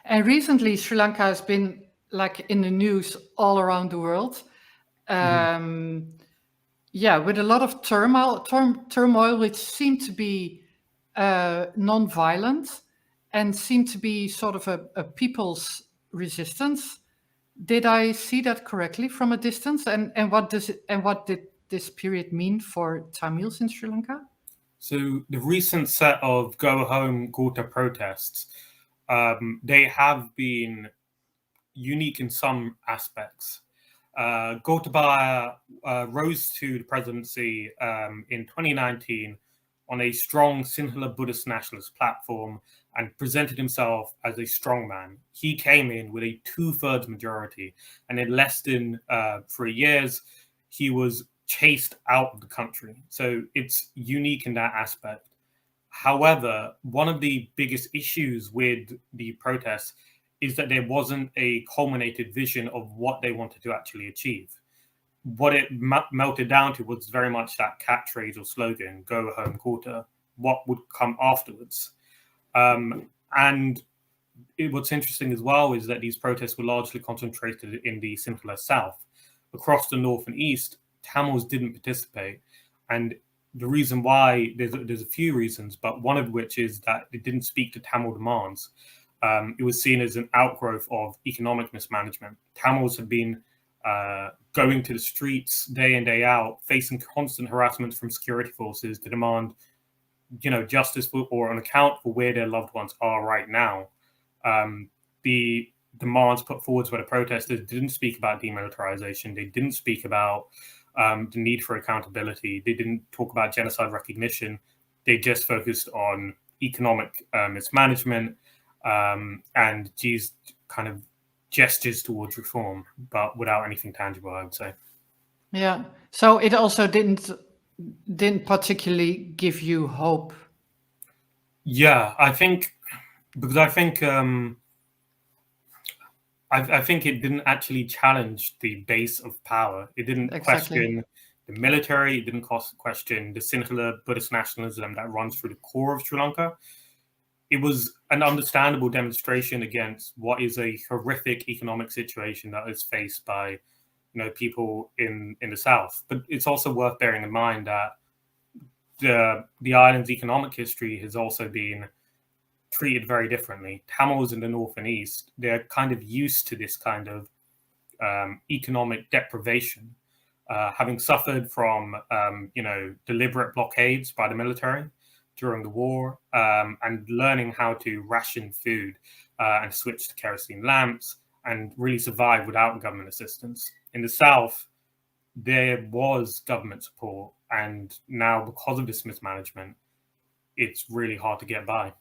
And recently, Sri Lanka has been like in the news all around the world. Yeah, with a lot of turmoil, which seemed to be non-violent and seemed to be sort of a people's resistance. Did I see that correctly from a distance? And what did this period mean for Tamils in Sri Lanka? So the recent set of Go Home Gota protests, they have been unique in some aspects. Gotabaya rose to the presidency in 2019 on a strong Sinhala Buddhist nationalist platform and presented himself as a strongman. He came in with a 2/3 majority, and in less than 3 years, he was chased out of the country. So it's unique in that aspect. However, one of the biggest issues with the protests is that there wasn't a culminated vision of what they wanted to actually achieve. What it melted down to was very much that catchphrase or slogan, "Go home, Gota." What would come afterwards? And what's interesting as well is that these protests were largely concentrated in the Sinhala South. Across the North and East, Tamils didn't participate. And the reason why, there's a few reasons, but one of which is that it didn't speak to Tamil demands. It was seen as an outgrowth of economic mismanagement. Tamils have been going to the streets day in, day out, facing constant harassment from security forces to demand, justice or an account for where their loved ones are right now. The demands put forward by the protesters didn't speak about demilitarization. They didn't speak about the need for accountability. They didn't talk about genocide recognition. They just focused on economic mismanagement and these kind of gestures towards reform, but without anything tangible, I would say. Yeah. So it also didn't particularly give you hope. Yeah, I think I think it didn't actually challenge the base of power. It didn't question the military. It didn't question the Sinhala Buddhist nationalism that runs through the core of Sri Lanka. It was an understandable demonstration against what is a horrific economic situation that is faced by, people in the South. But it's also worth bearing in mind that the island's economic history has also been treated very differently. Tamils in the North and East, they're kind of used to this kind of economic deprivation, having suffered from, deliberate blockades by the military during the war, and learning how to ration food and switch to kerosene lamps and really survive without government assistance. In the South, there was government support, and now because of this mismanagement, it's really hard to get by.